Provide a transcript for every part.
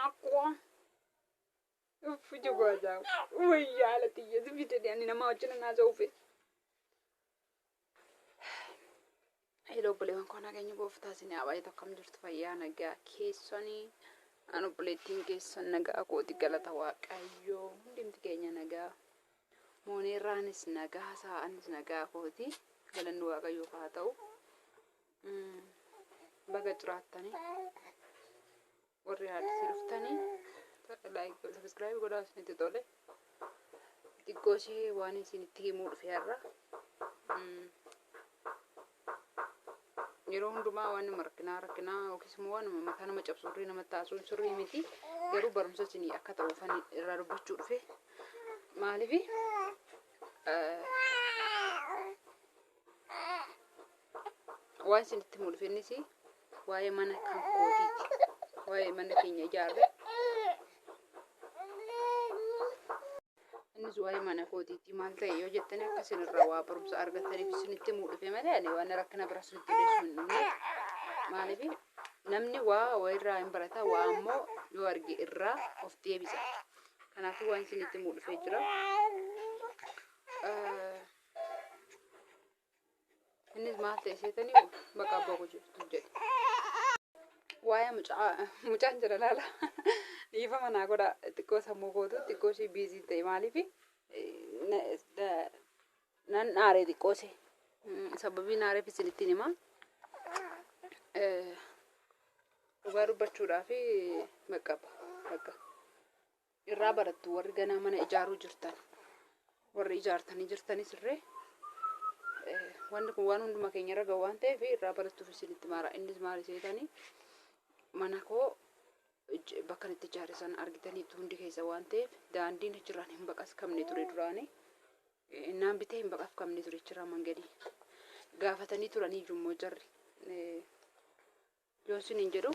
Aqua. Fujo guarda. Ui, ala tia, duvite di anni na maggina na zofe. Hello, bolewan kona ganyu gofta sini awai tokkam jirtu fayyaa nagaa keessanii anu buleettiin keessan nagaa kooti galata waaqayyoo hundimti keenya nagaa mooneerraanis nagaa sa'aanis nagaa kooti galanni waaqayyoo haa ta'u baga jiraattanii warri haadhisii dhuftanii like subscribe godhaa isinitti tole xiqqoo ishee waan isinitti himuu dhufe har'a yeroo hundumaa waan rakkinaa yookiis immoo waan mataa nama cabsuurri nama taasisuun sirrii miti garuu barumsa isinii akka ta'uufan irraa dubbachuu dhufe maaliifi waan isinitti himuu dhufe innis waa'ee mana kan kootiiti waa'ee mana keenya ijaarre innis waa'ee mana kootiiti maal ta'e yoo jettanii akka isin irraa waa barumsa argattaniif isinitti himuu dhufe malee ani waan rakkina bira isinitti dhiyeessuu hin dhumne maaliifi namni waa irraa hin barata waa ammoo yoo arge irraa of deebisa kanaafuu waan isinitti himuu dhufee jira innis maal ta'e seetanii bakka abbaa koo jirtu jedhe waa'ee mucaan jira laala dhiifa manaa godha xiqqoo sammuu kootu xiqqoo ishee biizii ta'e maaliifi nan naaree xiqqoo ishee sababii naareef isinittiin himaa dhugaa dubbachuudhaaf bakka irraa barattu warri ganaa mana ijaaruu jirtan warri ijaartanii jirtanis irree wanni kun waan hunduma keenya irra gahu waan ta'eef irraa barattuuf isinitti maara innis maali seetanii mana koo bakka itti ijaarisan argitaniitu hundi keessa waan ta'eef daandiin achirraan hin baqaskamne ture duraanii innaan bitee hin baqafkamne ture achirraa mangadii gaafatanii turanii jummoo jarri yoo isiniin jedhu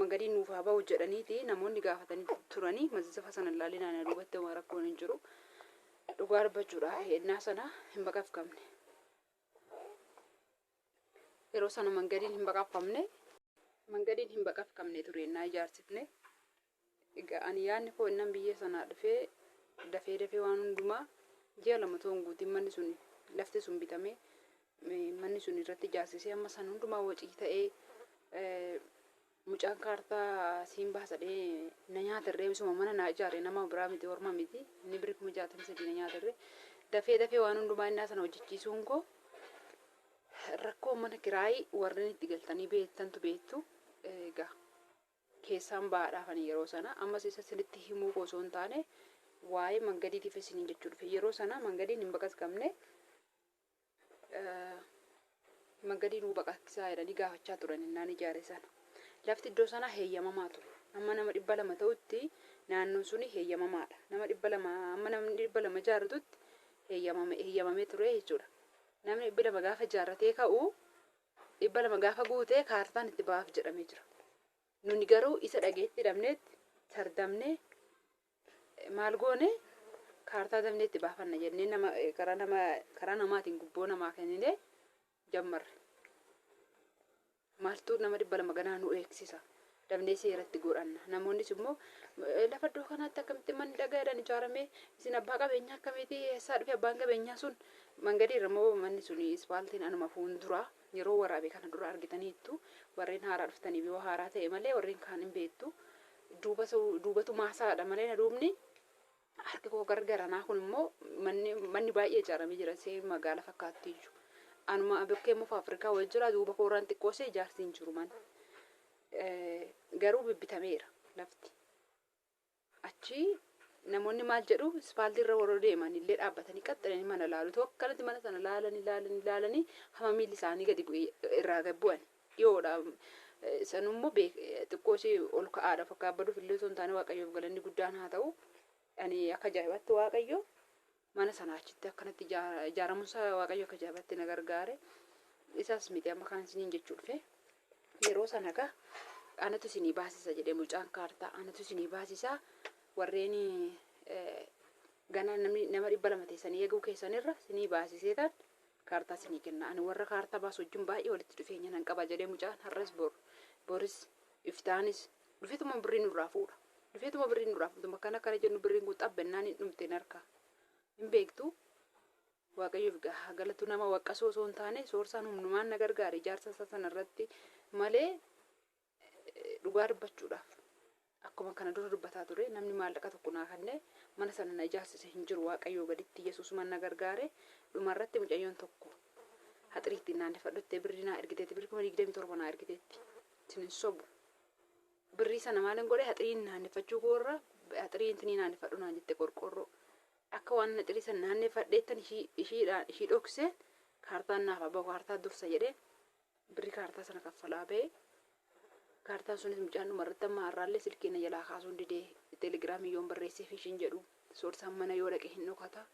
mangadii nuuf haa ba'u jedhaniiti namoonni gaafatanii turanii mazzafa sana ilaalinaan duubatti waan rakkoon hin jiru dhugaa dubbachuudhaaf ennaa sana hin baqafkamne yeroo sana mangadiin hin baqafkamne ture ennaa ijaarsifne egaa ani yaadni koo innan biyya sanaa dhufee dafee waan hundumaa ji'a lama ta'uun guutiin manni sun lafti sun bitamee manni sun irratti ijaarsisee amma san hundumaa wacii ta'ee mucaan kaartaa siin baasadhee na nyaatarree misuma mana naa ijaaree nama biraa miti horma miti inni biri 63 na nyaatarree dafee waan hundumaa innaa sana hojjechiisuun koo rakkoo mana kiraayii warreen itti galtanii beektantu beektu egaa keessaan baadhaafanii yeroo sana ammas isa sinitti himuu koo osoo hin taane waa'ee mangadiitiif isiniin jechuu dhufe yeroo sana mangadiin hin baqaskamne mangadiin nuu baqaqisaa jedhanii gaafachaa turan innaan ijaare sana lafti iddoo sana heeyyamamaa ture amma nama 200 ta'utti naannoon suni heeyyamamaadha nama 200 amma namni 200 ijaarratutti heeyyamamee ture jechuudha namni 200 gaafa ijaarratee ka'u 200 gaafa guutee kaartaan itti baaf jedhamee jira nuni garuu isa dhageetti hidhamneetti sardamnee maal goone kaartaa damnee itti baafanna jennee nama karaa namaatiin gubboo namaa kennine jammarre maaltu nama 200 ganaa nu eegsisa damnee seeratti godhanna namoonnis immoo lafa iddoo kanaatti akkamitti manni dhagaadhaan ijaaramee isin abbaa qabeenyaa akkamitti eessaa dhufe abbaan qabeenyaa sun mangadii irra moo manni sun ispaaltiin anuma fuulduraa yeroo waraabee kana dura argitaniittu warreen haaraa dhuftanii yoo haaraa ta'e malee warreen kaan hin beektu duubatu maasaadha malee na duubni harki koo gargaranaa kun immoo manni baay'ee ijaaramee jira see magaala fakkaatti iyyuu anuma bakkee mufa Afrikaa wajjin jira duuba kooraan xiqqoosee ijaarsi hin jiru man garuu bibbitameera lafti achi namoonni maal jedhu ispaaltii irra warra deeman illee dhaabbatanii qaxxalanii mana laalu tokkanatti mana sana laalanii hama miilli isaanii gadi irraa gabbu'an dhiyoodha sanummoo xiqqoosee ol ka'aadha fakkaabaduuf illee osoo hin taane waaqayyoof galanni guddaan haa ta'u ani akka ajaa'ibatti waaqayyo mana sana achitti akkanatti ijaaramuunsa waaqayyo akka ajaa'ibatti na gargaare isaas miti amma kan isiniin jechuu dhufe yeroo sana gaa anatu isinii baasisa jedhee mucaan kaartaa anatu isinii baasisa warreen gana nama 200 teessanii eeguu keessanirra isinii baasiseetan kaartaa isinii kenna. Ani warra kaartaa baasu wajjin baay'ee walitti dhufeenya nan qaba jedhee mucaan har'as boris iftaanis dhufeetuma birrii nurraa fuudha. Dhufeetuma birrii nurraa fuudha. Makkaan akkana jennu birriin kun xabbennaan hin dhumteen harkaa. Hin beektu waaqayyoof galatu nama waqqasoo osoo hin taane soorsaan humnumaan na gargaare ijaarsa sana irratti malee dhugaa dubbachuudhaaf. Akkuma kana dura dubbataa ture namni maallaqa tokko naa kennee mana sana na ijaarsise hin jiru waaqayyoo gaditti Yesuus mana gargaare dhumarratti mucayyoon tokko haxiriitti naanneffadhuttee birrii naa ergiteetti birrii 27 naa ergiteetti isin sobu birrii sana maaliin godhe haxiriin naanneffachuu koorra haxirii intinii naanneffadhu naan jette qorqorroo akka waan haxirii sana naanneffadheettan ishii dhoksee kaartaan naaf abbaa kaartaa dursa jedhee birrii kaartaa sana kaffalaa ba'ee kaartaan sunis mucaan dhumarratti amma har'aallee silkii na jalaa kaasuun didee teelegiraamii yoon barreesseef ishiin jedhu soorsaan mana yoo dhaqe hin dhokata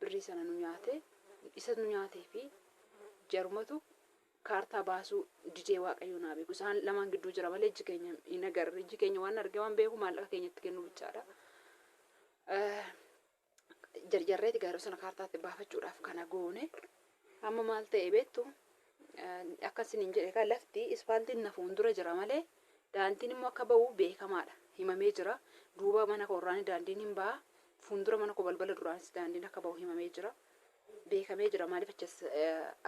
birrii sana nu nyaate isa nu nyaatee fi jarumatu kaartaa baasuu didee waaqayyoo naa beeku isaan lamaan gidduu jira malee ijji keenya hin agarre ijji keenya waan arge waan beeku maallaqa keenyatti kennu bichaadha. Jarjarreeti garuu sana kaartaatti baafachuudhaaf kana goone amma maal ta'e beektu akkasiin jedhe kan lafti ispaaltiin na fuuldura jira malee daandiin immoo akka ba'u beekamaadha himamee jira duuba mana koorraanii daandiin hin ba'a fuuldura mana koo balbala duraanis daandiin akka ba'u himamee jira beekamee jira maaliif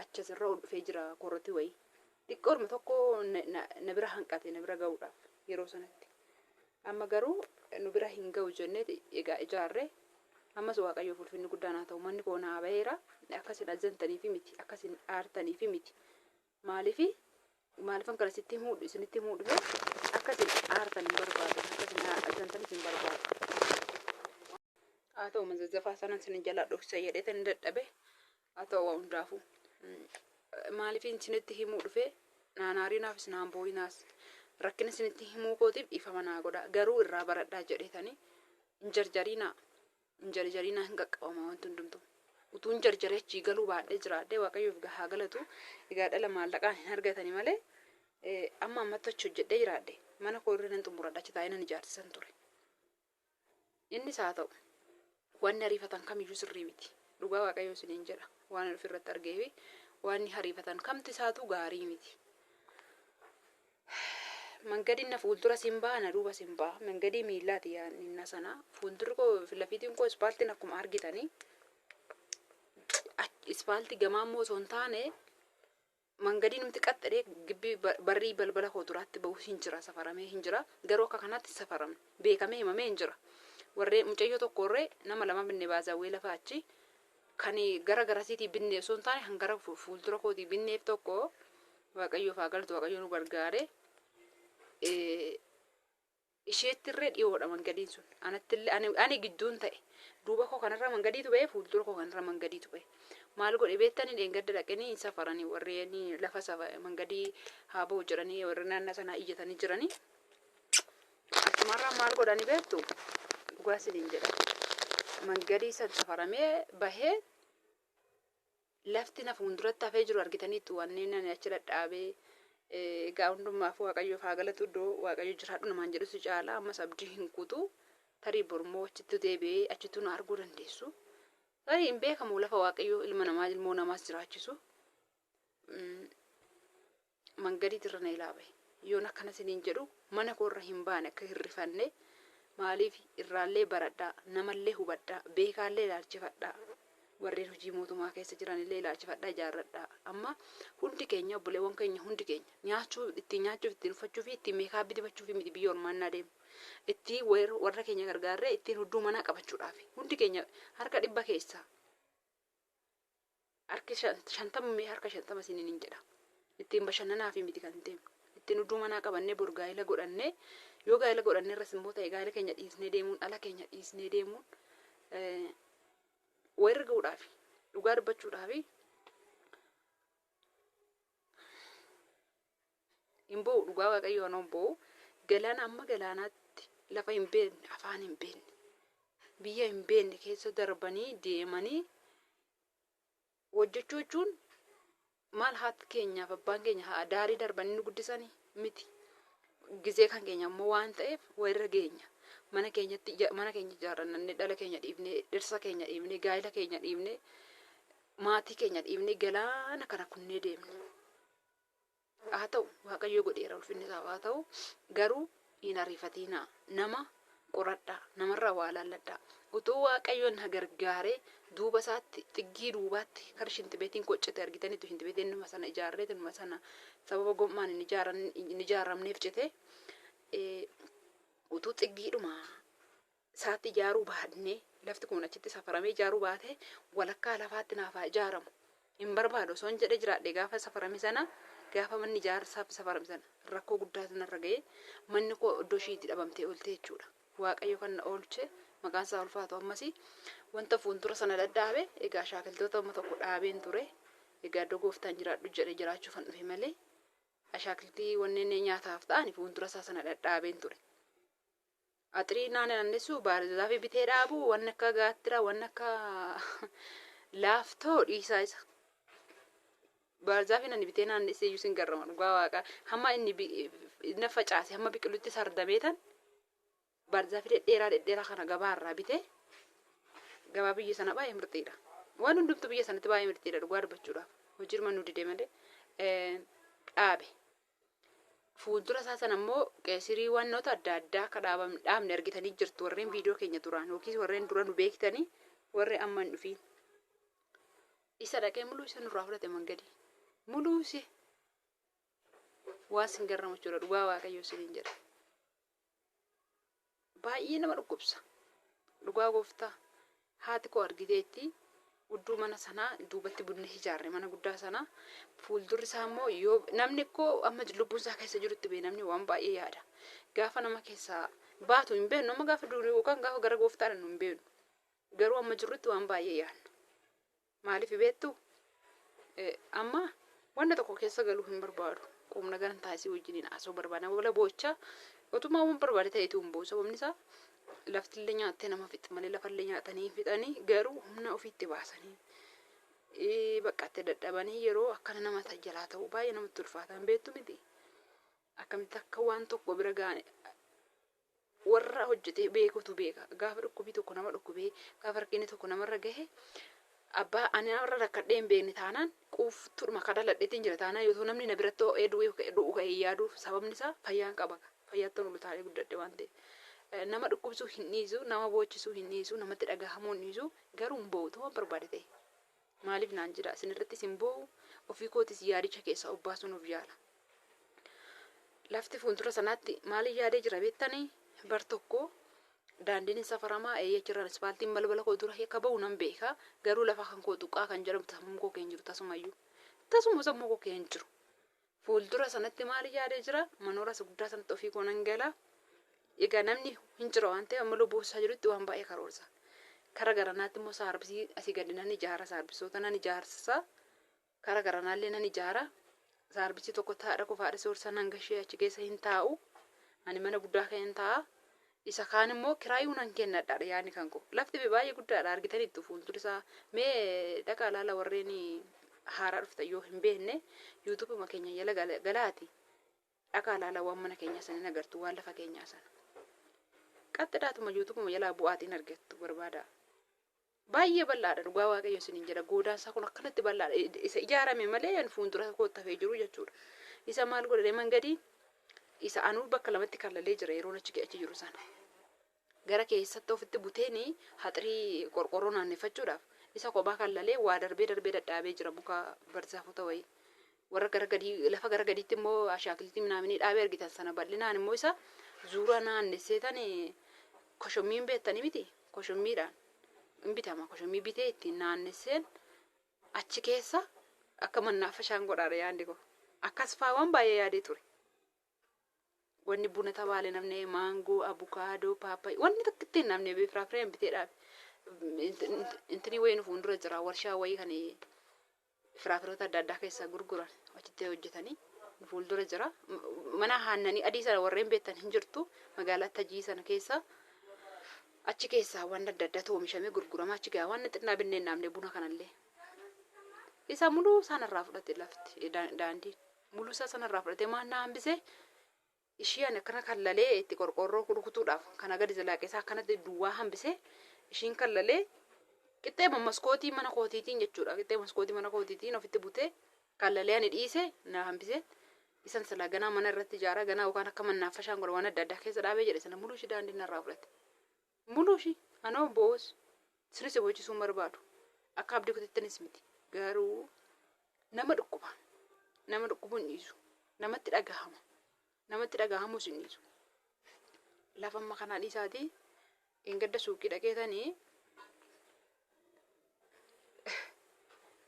achas irra ol dhufee jira korrotti wayii xiqqoorma tokko na bira hanqate na bira ga'uudhaaf yeroo sanatti amma garuu nu bira hin ga'u jennee egaa ijaarree ammas waaqayyoof ulfinni guddaan haa ta'u manni koo naa ba'eera akkasiin ajjantaniifi miti akkasiin aartaniifi miti maaliifan kana isinitti himuu dhufe akkasiin aartan hin barbaadu akkasiin ajjantan isin barbaadu haa ta'u mazazzafaa sanan isin jalaa dhoksa jedheetan hin dadhabe haa ta'u waa hundaafuu maaliifin isinitti himuu dhufe naanaariinaaf isinaan boo'inaas rakkina isinitti himuu kootiif dhiifama naa godha garuu irraa baradhaa jedheetanii hin jarjariinaa hin qaqqabama wanti hundumtu utuu hin jarjaree achii galuu baadhee jiraadhee waaqayyoof haa galatu egaa dhala maallaqaan hin argatani malee amma ammatti achi hojjedhee jiraadhe mana koo irra nan xumuradha achi taa'ee nan ijaarsisan ture innis haa ta'u wanni hariifatan kamiyyuu sirrii miti dhugaa waaqayyoo isiniin jedha waan ofirratti argeefi wanni hariifatan kamti isaatu gaarii miti. Mangadi na fuuldura simbaa na duuba simbaa mangadi miillaati yaanna sana fuuldura koo lafiitiin koo ispaaltiin akkuma argitanii ispaaltii gamaa immoo osoo hin taane mangadi numti qaxxadhee gibbii barrii balbala koo duraatti ba'u hin jira safaramee hin jira garuu akka kanaatti safarame beekamee himamee hin jira warree mucayyoo tokkorree nama lama binne baazawwee lafa achi kan gara garasiitii binne osoo hin taane hangara fuuldura kootii binneef tokko waaqayyoof haa galatu waaqayyoo nu gargaare. Isheettirree dhiyoodha mangadiin sun ani gidduun ta'e duuba koo kanarra mangadiitu ba'e fuuldura koo kanarra mangadiitu ba'e maal godhe beektanii dheengadda dhaqanii safaranii warreen lafa mangadii haa ba'u jedhanii warri naannoo sanaa iyyatanii jiranii achumarraa maal godhanii beektu dhugaa isiniin jedha mangadii san safaramee bahee lafti na fuulduratti hafee jiru argitaniitu wanneen ani achi dhadhaabee egaa hundumaaf waaqayyoof haa galatu iddoo waaqayyo jiraadhu namaan jedhu si caalaa ammas abdii hin kutu tarii bormoo achitti deebi'ee achitti nu arguu dandeessu tarii hin beekamu lafa waaqayyoo ilmoo namaas jiraachisu mangadiitirra na ilaabe yoon akkana isiniin jedhu mana koorra hin baane akka hirrifanne maaliif irraallee baradhaa namallee hubadhaa beekaallee ilaalchifadhaa warreen hojii mootummaa keessa jiranillee ilaalchifadhaa ijaarradhaa amma hundi keenya obboleewwan keenya hundi keenya ittiin nyaachuuf ittiin uffachuu fi ittiin meekaabii dibachuu fi miti biyya ormaannaa deemu ittiin warra keenya gargaarree ittiin hudduu manaa qabachuudhaaf hundi keenya harka 100 keessaa harki 50 harka 50 isiniin jedha ittiin bashannanaa fi miti kan deemu ittiin hudduu manaa qabannee bor gaa'ela godhannee yoo gaa'ela godhannee irras immoo ta'e gaa'ela keenya dhiisnee deemuun ala keenya dhiisnee deemuun warra ga'uudhaaf dhugaa dubbachuudhaaf hin bo'u dhugaa waaqayyoo hin bo'u galaana amma galaanaatti lafa hin beekne afaan hin beekne biyya hin beekne keessa darbanii deemanii hojjechuu jechuun maal haati keenyaaf abbaan keenya haa daarii darbanii nu guddisanii miti gizee kan keenya ammoo waan ta'eef warra geenya mana keenya ijaarrannee dhala keenya dhiibnee dhirsa keenya dhiibnee gaa'ela keenya dhiibnee maatii keenya dhiibnee galaana kana kunnee deemne. Haa ta'u Waaqayyo godheera ulfinni isaa haa ta'u garuu hin ariifatinaa nama qoradhaa namarraa waa laalladhaa. Utuu Waaqayyoon na gargaaree duuba isaatti xiggii duubaatti kar shintibeetiin qoccite argitaniitu shintibeetiin numa sana ijaarreetu numa sana sababa gommaan hin ijaaramneef cite utuu xiggiidhuma isaatti ijaaruu baadnee lafti kun achitti safaramee ijaaruu baate walakkaa lafaatti naafaa ijaaramu hin barbaadu osoo hin jedhe jiraadhe gaafa safarame sana gaafa manni ijaarsaaf safarame sana rakkoo guddaa sanarra ga'ee manni koo iddoo ishiitti dhabamtee oolte jechuudha. Waaqayyo kan na oolche maqaan isaa ulfaatu ammasii wanta fuuldura sana dadhaabe egaa shaakiltoota amma tokko dhaabeen ture egaa iddoo gooftaan jiraadhu jedhe jiraachuuf kan dhufe malee shaakiltii wanneen nyaataaf ta'an fuuldura isaa sana dadhaabeen ture. Atrii naannessu baradhaa fi bitee dhaabu waan akka gaattira waan akka laaftoo dhiisaa isa. Baradhaa fi nani bitee naannessee iyyuu sin garrama dhugaa waaqa hamma inni facaase hamma biqilutti sardameetan baradhaa fi dhedheeraa kana gabaarraa bitee gabaa biyya sana baay'ee murtiidha. Waan hundumtu biyya sanatti baay'ee murtiidha dhugaa dubbachuudhaaf. Hojii manuu didee malee dhaabe. Fuuldura isaa sana immoo qeesirii wantoota adda addaa akka dhaabne argitanii jirtu warreen viidiyoo keenya duraan yookiin warreen dura nu beektanii warreen amma hin dhufiin. Isa dhaqee muluu isa nurraa fudhate mangadi. Muluu ishee waan sin garramu jechuudha dhugaa Waaqayyoo siniin jedha. Baay'ee nama dhukkubsa. Dhugaa gooftaa haati koo argiteetti udduu mana sanaa duubatti bunni ijaarre mana guddaa sanaa fuuldurri isaa immoo yoo namni koo amma lubbuun isaa keessa jirutti bee namni waan baay'ee yaada. Gaafa nama keessaa baatu hin beeknu amma gaafa durii yookaan gaafa gara gooftaadhaan hin beeknu. Garuu amma jirrutti waan baay'ee yaadna. Maaliif beektu? Amma wanta tokko keessa galuu hin barbaadu. Qomna garan taasisii wajjiniin haasoo barbaada. Wala boocha otumaa waan barbaade ta'eetu hin boosa. Sababni isaa laftillee nyaattee nama fixi malee lafallee nyaatanii fixanii garuu humna ofiitti baasanii baqqaatti dadhabanii yeroo akkana nama tajjalaa ta'u baay'ee namatti ulfaataan beektu miti. Akkamitti akka waan tokko bira gaane warra hojjetee beekutu beeka. Gaafa dhukkubii tokko nama dhukkubee gaafa rakkinni tokko namarra gahe abbaa ani namarra rakkadhee hin beekne taanaan quuftuudhuma kadhaladheetiin jira taanaan yoo namni na biratti du'uu ka'ee yaaduuf sababni isaa fayyaan qaba. Fayyaatti ol utaalee guddadhe waan ta'eef. Nama dhukkubsuu hin dhiisu, nama boochisuu hin dhiisu, namatti dhagahamuu hin dhiisu garuu hin boo'u ta'uu barbaade ta'e. Maaliif naan jira isinirrattis hin boo'u ofii kootis yaadicha keessaa obbaasuun of yaala. Lafti fuuldura sanaatti maaliif yaadee jira beektanii bar tokko daandiin safaramaa eeyyachirraan ispaaltiin balbala koo dura akka ba'u nan beeka garuu lafa kan koo tuqaa kan jedhamu sammuu koo keenya jiru tasumayyuu tasuma sammuu koo keenya jiru. Fuuldura sanatti maaliif yaadee jira manoora isa guddaa sanatti ofii koo nan gala. Egaa namni hin jira waan ta'eef amma lubbuu isaa jirutti waan baay'ee karoorsa. Kara garanaatti immoo saarbisii asii gadi nan ijaara saarbisoota nan ijaarsa. Kara garanaallee nan ijaara. Saarbisii tokko taa'adha qofaadha soorsa nan gashee achi keessa hin taa'u. Ani mana guddaa kan hin taa'a. Isa kaan immoo kiraayuu nan kennadha yaani kan koo. Lafti baay'ee guddaadha argitaniittu fuuldura isaa mee dhaqaa laala warreen haaraa dhuftan yoo hin beekne yuutuubuma keenya jala galaati. Dhaqaa laala waan mana keenya sana agartu waan lafa keenyaa sana. Qaxxadaatuma yuutuubuma jalaa bu'aatiin argattu barbaada. Baay'ee bal'aadha dhugaa Waaqayyo isiniin jedha goodaansaa kun akkanatti bal'aadha. Isa ijaarame malee fuuldura koottafee jiru jechuudha. Isa maal godhee mangadi isa anuu bakka lamatti kallalee jira yeroo achi jiru sana. Gara keessatti ofitti buteeni haxirii qorqorroo naanneeffachuudhaaf isa kophaa kallalee waa darbee dadhaabee jira muka barzaafota wayii. Warra gara gadii lafa gara gadiitti immoo ashaakiltii minaaminii dhaabee argitan sana bal'inaan immoo isa zuura naannesseetan koshommiin beektanii miti koshommiidhaan hin bitama koshommii bitee ittiin naannesseen achi keessa akka mannaaf fashaan godhaadha yaadni koo akkas faawwan baay'ee yaadee ture. Wanni buna tabaale namne maangoo abukaadoo paappaayii wanni tokko ittiin namne firaafireen bitee dhaabe. Intini wayiin fuuldura jira warshaa wayii kan firaafiroota adda addaa keessa gurguran achitti hojjetanii fuuldura jira. Mana haannanii adii sana warreen beektan hin jirtu magaalaa Tajii sana keessa achi keessaa waan adda addaatu oomishamee gurgurama achi gaa waan xinnaa binneen naamne buna kanallee. Isa muluu sanarraa fudhate lafti daandii muluu sanarraa fudhate maannaa hambisee ishiin akkana kallalee itti qorqorroo kutuudhaaf kana gadi zalaaqesaa akkanatti duwwaa hambisee ishiin kallalee qixxee maskootii mana kootiitiin jechuudha. Qixxee maskootii mana kootiitiin ofitti butee kallalee ani dhiise na hambise. Isan sila ganaa mana irratti ijaara ganaa yookaan akka mannaafashaan godha waan adda addaa keessa dhaabee jedhe sana muluu ishii daandii narraa fudhate. Muluu ishii anoo boos sinis boochisuu barbaadu. Akka abdii kutittinis miti. Garuu nama dhukkuba. Nama dhukkubuun dhiisu. Namatti dhagahama. Namatti dhagahamus hin dhiisu. Lafa amma kanaa dhiisaatii gadda suuqii dhaqeetanii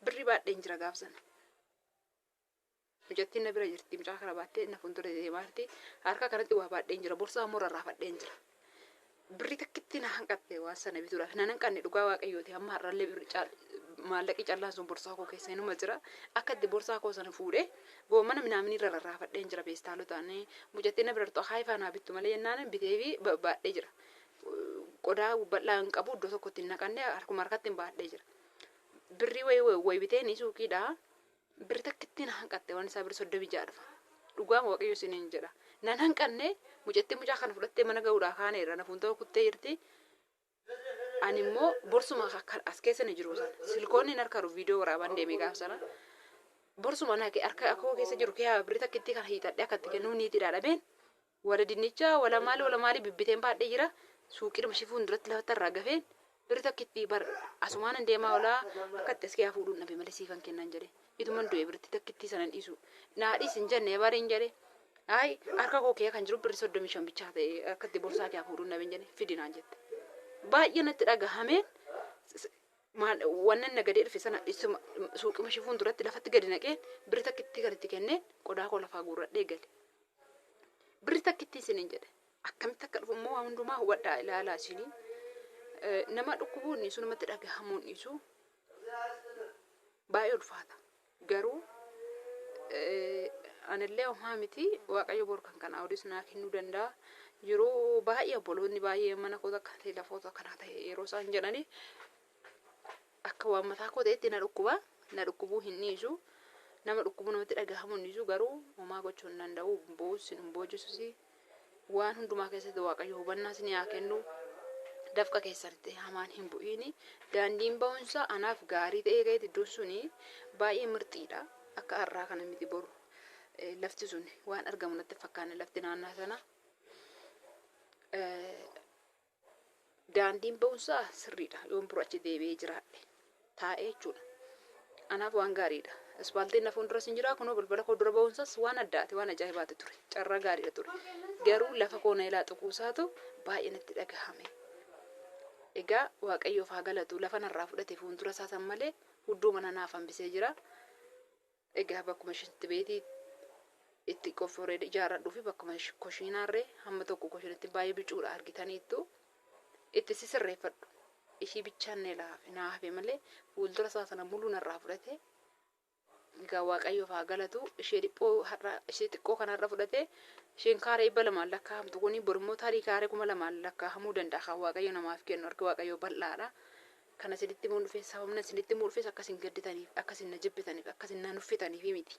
birri baadheen jira gaafsana. Mijattiin na bira jirti mucaa kana baattee na fuuldura deemaa jirti. Harka kanatti waa baadheen jira borsaa immoo rarraafadheen jira. Birri takkitti na hanqatte waan sana bituudhaaf na hanqanne dhugaa waaqayyooti amma har'allee birri maallaqi callaan sun borsaa koo keessa inuma jira. Akka itti borsaa koo sana fuudhee goomana minaaminii rarraafadheen jira beestaalotaan mujattiin na bira jirtu haayifaa naa bittu malee jennaan bitee fi baadhee jira. Qodaa bal'aa hin qabu iddoo tokkotti hin naqanne harkuma harkatti hin baadhee jira. Birri wayi bitee ni suuqiidha. Birri takkitti na hanqatte waan isaa birri 36 dhufa. Dhugaa waaqayyo isiniin jedha. Nan hanqanne mujattii mucaa kana fudhattee mana ga'uudhaa kaaneera na fuuldura kuttee jirti. Ani immoo borsuma as keessa ni jiru sana. Silkoonni harka jiru viidiyoo waraaban deemee gaafsana. Borsuma harka koo keessa jiru kee birri takkitti kana hiixadhee akkatti kennuu niitii dhaadhameen. Wala dinnicha wala maali bibbiteen baadhee jira. Suuqii mashii fuulduratti lafatti irraa gafeen birri takkitti asumaan deemaa olaa akkatti as kee fuudhuun nabe malee siifan kennan jedhe. Ituman du'e birri takkitti sanan dhiisu. Naadhiis hin jenne baariin jedhe. Ay harka koo kee kan jiru birri 35 bichaa ta'e akkatti borsaa kee fuudhuun nabe jedhe fidinaan jette. Baay'ee natti dhagahameen wannan nagadee dhufe sana suuqii mashii fuulduratti lafatti gadi naqeen birri takkitti kan itti kenneen qodaa koo lafaa guurradhee gale. Birri takkitti isiniin jedhe. Akkamitti akka dhufu immoo hundumaa hubadhaa ilaalaa isinii. Nama dhukkubuun dhiisu namatti dhagahamuun dhiisu baay'ee ulfaata. Garuu anillee homaa miti waaqayyo bor kan kana odis naa kennuu danda'a. Yeroo baay'ee obboloonni baay'ee mana koota akka ta'e lafoota kanaa ta'e yeroo isaan jedhanii akka waan mataa koo ta'etti na dhukkubuu hin dhiisu. Nama dhukkubuu namatti dhagahamuun dhiisu garuu homaa gochuu hin danda'u. Boossin hin boojjisusi. Waan hundumaa keessatti waaqayyo hubannaa isin haa kennu. Dafqa keessatti hamaan hin bu'iini. Daandiin ba'umsa anaaf gaarii ta'ee ga'eeti iddoon suni baay'ee mirxiidha. Akka har'aa kana miti boru. Lafti sun waan argamu natti fakkaanne lafti naannaa sana. Daandiin ba'umsa sirriidha. Yoon buru achi deebi'ee jiraadhe taa'ee jechuudha. Anaaf waan gaariidha. Aspaaltiin na fuuldura sin jira kunoo balbala koo dura ba'umsas waan addaati waan ajaa'ibaati ture. Carraa gaariidha ture. Garuu lafa koo na ilaa xuquusaatu baay'ee natti dhagahame. Egaa waaqayyoof haa galatu lafa narraa fudhate fuuldura isaasan malee hudduu mana naaf hambisee jira. Egaa bakkuma shitti beetii itti qofforee ijaaradhuu fi bakkuma koshiinaarree hamma tokko koshiinitti baay'ee bicuudha argitaniittu itti sisirreeffadhu. Ishii bichaan naa hafe malee fuuldura isaasana muluu narraa fudhate. Egaa waaqayyoof haa galatu ishee xiqqoo kanarra fudhate. Isheen kaaree 200 lakkaa'amtu kuni bormoo tarii kaaree 2000 lakkaa'amuu danda'a. Kan waaqayyo namaaf kennu harka waaqayyo bal'aadha. Kana sinitti mul'ifees sababna sinitti mul'ifees akkasin gadditaniif akkasin na jibbitaniif akkasin na nuffitaniif miti.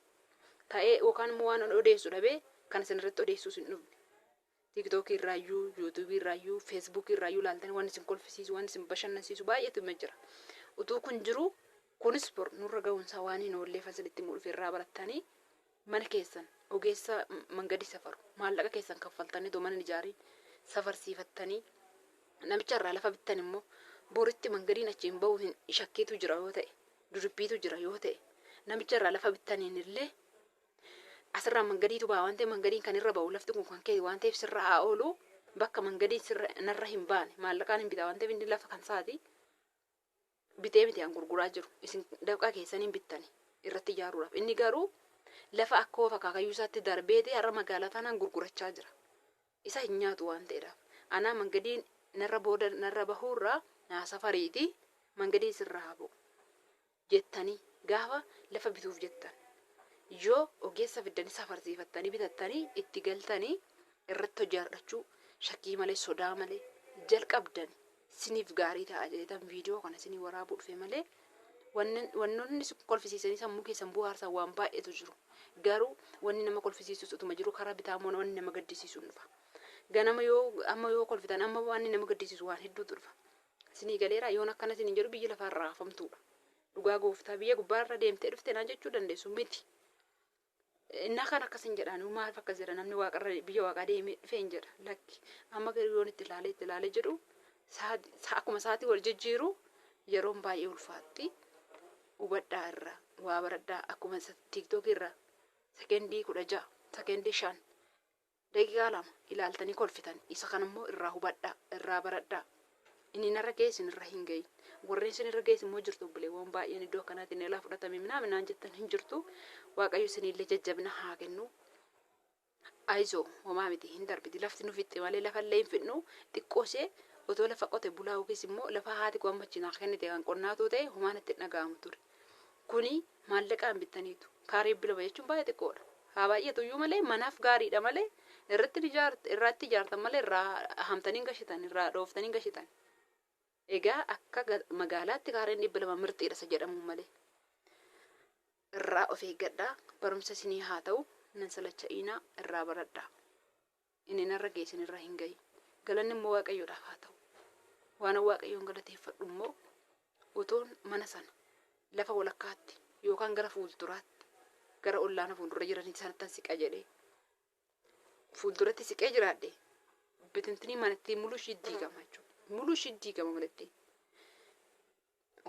Ta'ee yookaan immoo waan odeessu dhabee kan sinirratti odeessuus hin dhufne. TikTok irraayyuu, YouTube irraayyuu, Facebook irraayyuu laaltanii waan isin kolfisiisu waan isin bashannansiisu baay'eetu jira. Utuu kun jiru kunis bor nurra ga'uunsaa waan hin oolleef asinitti mul'ife irraa barattanii mana keessan ogeessa mangadii safaru maallaqa keessan kaffaltanii too mana ijaarii safarsiifattanii namicha irraa lafa bittan immoo boritti mangadiin achiin ba'u hin shakkiitu jira yoo ta'e durubbiitu jira yoo ta'e namicha irraa lafa bittaniin illee asirraa mangadiitu ba'a waan ta'e mangadiin kan irra ba'u lafti kun kan kee waan ta'eef sirra haa oolu bakka mangadiin sirra narra hin baane maallaqaan hin bitaa waan ta'eef inni lafa kan saati bitee miti an gurguraa jiru isin dafqa keessaniin bittani irratti ijaaruudhaaf inni garuu lafa akka of akaakayyuu isaatti darbeeti har'a magaalaa tanaan gurgurachaa jira. Isa hin nyaatu waan ta'eedhaaf. Anaa mangadiin narra bahuurraa naa safariiti mangadii sirraa haa bu'u jettanii gaafa lafa bituuf jettan. Yoo ogeessa fiddanii safarsiifattanii bitattanii itti galtanii irratti hojjechuu shakkii malee sodaa malee jalqabdan siniif gaarii ta'a jedhan viidiyoo kana sinii waraabuu dhufe malee wannoonni kolfisiisanii sammuu keessan bu'aarsan waan baay'eetu jiru. Garuu wanni nama kolfisiisus utuma jiru karaa bitaa immoo wanni nama gaddisiisu dhufa. Ganama yoo kolfitan amma wanni nama gaddisiisu waan hedduutu dhufa. Isinii galeera yoon akkana isiniin jedhu biyya lafaa raafamtuudha. Dhugaa gooftaa biyya gubbaarra deemtee dhufte naan jechuu dandeessu miti. Innaa kan akkasin jedhaan maal akkas jedha namni waaqarra biyya waaqaa deemee dhufee hin jedha lakki amma yoon itti ilaalee jedhu akkuma sa'aatii wal jijjiiru yeroon baay'ee ulfaatti hubadhaa irra waa baradhaa akkuma TikTok irra sekendii 16 sekendii 5 daqiiqaa 2 ilaaltanii kolfitan isa kanammoo irraa hubadhaa irraa baradhaa inni narra geessin irra hin gahin warreen isin irra geessin immoo jirtu buleewwan baay'een iddoo kanaatiin ilaa fudhatame minaan jettan hin jirtu waaqayyo isinillee jajjabina haa kennu. Aizoo homaa miti hin darbiti lafti nu fixxe malee lafallee hin fixnu xiqqoosee otoo lafa qote bulaa yookiis immoo lafa haati qommachinaa kennite kan qonnaatu ta'e homaan itti dhaga'amu ture. Kuni maallaqaan bittaniitu kaaree bilama jechuun baay'ee xiqqoodha. Haa baay'eetu iyyuu malee manaaf gaariidha malee irratti ijaartan malee irraa hamtanii gashitan irraa dhooftanii gashitan. Egaa akka magaalaatti kaareen 200 mirxiidha isa jedhamu malee. Irraa of eeggadhaa barumsa isinii haa ta'u nan salacha'inaa irraa baradhaa. Inni narra geessin irra hin gahin. Galanni immoo waaqayyoodhaaf haa ta'u. Waan waaqayyoon galateeffadhu immoo utuun mana sana lafa walakkaatti yookaan gara fuulduraatti gara ollaana fuuldura jiranii sanatti siqa jedhee fuulduratti siqee jiraadhe bitintinii manatti muluu ishii diigama jechuudha. Muluu ishii diigama malatti.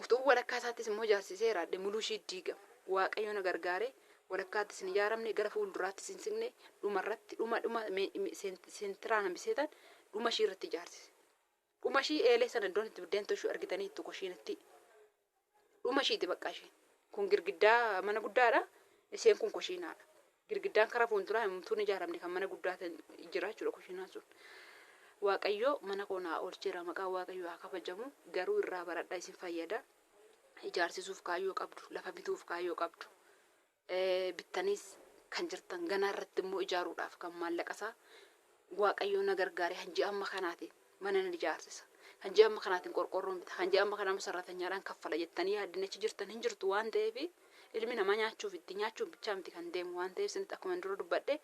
Utuu walakkaa isaattis immoo jaarsisee jiraadhe muluu ishii diigama. Waaqayyoon gargaaree walakkaattis hin ijaaramne gara fuulduraattis hin siqne dhumarratti dhuma seentiraan hambiseetan dhuma ishii irratti ijaarsise. Dhuma ishii eelee sana iddoon itti biddeen toshuu argitanii itti koshiinatti dhuma ishiiti bakka isheen. Kun girgiddaa mana guddaadha. Isheen kun koshiinaadha. Girgiddaan karaa fuulduraa himtuun ijaaramne kan mana guddaa jira jechuudha koshiinaan sun. Waaqayyo mana koonaa oolcheera maqaa waaqayyo haa kabajamu garuu irraa baradhaa isin fayyada. Ijaarsisuuf kaayyoo qabdu lafa bituuf kaayyoo qabdu. Bittanis kan jirtan ganaa irratti immoo ijaaruudhaaf kan maallaqasaa waaqayyo na gargaaree hanji amma kanaatiin mana nan ijaarsisa. Hanji amma kanaatiin qorqorroon bita. Hanji amma kanaa sararatanyaadhaan kaffala jettanii yaaddinachi jirtan hin jirtu waan ta'eef ilmi namaa nyaachuuf itti nyaachuun bichaa miti kan deemu waan ta'eef isinitti akkuma dura dubbadhe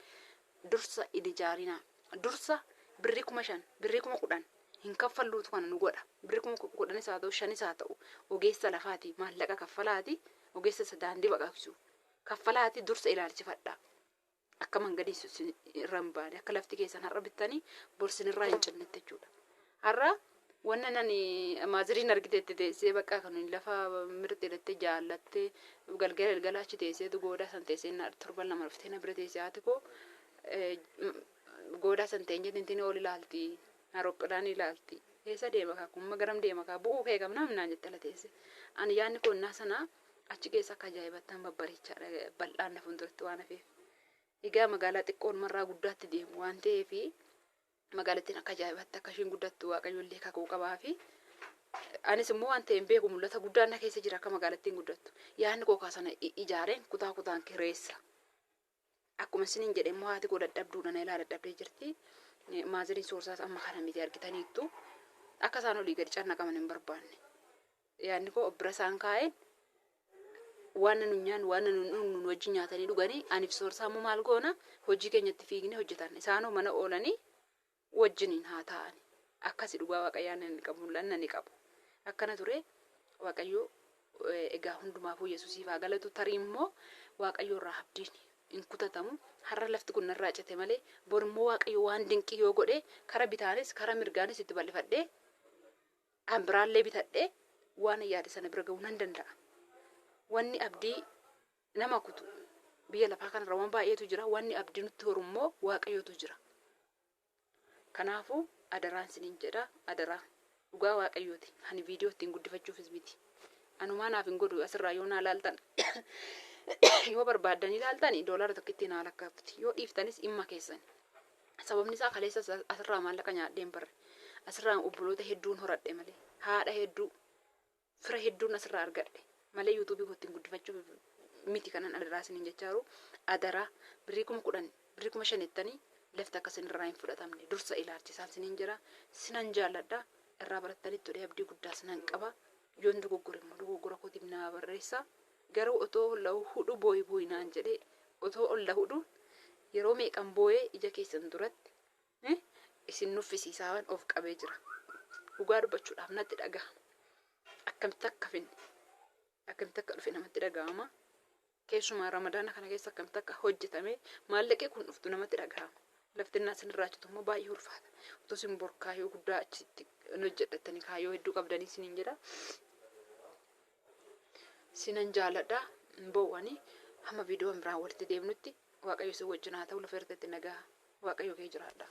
dursa ijaarinaa. Dursa birrii 5,000 birrii 10,000 hin kaffalluutu kana nu godha. Birrii 10,000 haa ta'u 5 haa ta'u ogeessa lafaati maallaqa kaffalaati ogeessa daandii baqaqsu kaffalaati dursa ilaalchifadhaa. Akka mangadii irra hin baane akka lafti keessan har'a bittanii borsin irraa hin cinnetti jechuudha. Har'a wanna nani maaziriin argiteetti teessee bakka kan lafa mirxiiletti jaallatte galgala achi teesseetu goodaa san teessee torban 2 dhuftee na bira teessee haati koo goodaa san teenye tintinii ol ilaalti aeroplaan ilaalti eessa deema kaa kun garam deema kaa bu'uu kee qabnaa minaan jette ala teesse ani yaanni konnaa sanaa achi keessa akka ajaa'ibattaan babbareechaadha bal'aan na fuulduratti waan hafeef. Egaa magaalaa xiqqoon marraa guddaatti deemu waan ta'eef magaalattiin akka ajaa'ibatti akka ishiin guddattu waaqayyoollee kakuu qabaa fi anis immoo waan ta'een beeku mul'ata guddaan na keessa jira akka magaalattiin guddattu. Yaanni kookaa sana ijaareen kutaa kutaan kireessa. Akkuma isiniin jedhe immoo haati koo dadhabduudha na ilaa dadhabdee jirti. Maaziriin soorsaas amma kana miti argitaniittu akka isaan olii gadi cannaqaman hin barbaanne. Yaanni koo bira isaan kaa'een waan nu nyaan waan nu wajjin nyaatanii dhuganii aniif soorsaa immoo maal goona hojii keenyatti fiigne hojjetan isaanoo mana oolanii wajjiniin haa ta'an akkasi dhugaa waaqayyaan inni qabu lanna ni qabu akkana ture waaqayyo egaa hundumaafuu yesuusiif haa galatu tarii immoo waaqayyo irraa abdiin hin kutatamu har'a lafti kun narraa cite malee bor immoo waaqayyo waan dinqii yoo godhe kara bitaanis kara mirgaanis itti bal'ifadhee kan biraallee bitadhee waan yaade sana bira ga'uu nan danda'a. Wanni abdii nama kutu biyya lafaa kanarra waan baay'eetu jira wanni abdii nutti horu immoo waaqayyootu jira. Kanaafuu adaraan isiniin jedha adaraa dhugaa waaqayyooti ani viidiyoo ittiin guddifachuufis miti anumaa naaf hin godhu asirraa yoo naa ilaaltan yoo barbaadan ilaaltan doolaara tokko ittiin haa lakkaa'utti yoo dhiiftanis dhimma keessan sababni isaa kaleessa asirraa maallaqa nyaadheen barre asirraa obboloota hedduun horadhe malee haadha hedduu fira hedduun asirraa argadhe malee yuutuubii kottiin guddifachuuf miti kanan adaraa isiniin jechaaru adaraa birrii 10,000 birrii 5,000 lafti akkasin irraa hin fudhatamne dursa ilaalchisaan isiniin jira sinan jaalladha irraa barattanitti odee abdii guddaa sinan qaba yoon dogoggore immoo dogoggora kootiif naa barreessa garuu otoo olla hudhu booyi naan jedhee otoo olla hudhu yeroo meeqan booyee ija keessan duratti isin nuffisiisaan of qabee jira dhugaa dubbachuudhaaf natti dhaga'ama. Akkamitti akka dhufe namatti dhaga'ama. Keessumaa ramadaana kana keessa akkamitti akka hojjetame maallaqee kun dhuftu namatti dhaga'ama. Laftinnaa sinirraa achitu immoo baay'ee ulfaata. Otoo isin bor kaayyoo guddaa achitti hojjedhattanii kaayyoo hedduu qabdanii isiniin jedha. Sinan jaaladha. Boowwanii hamma viidiyoon biraan walitti deemnutti Waaqayyo isin wajjin haa ta'u. Lafa irratti nagaa Waaqayyo kee jiraadha.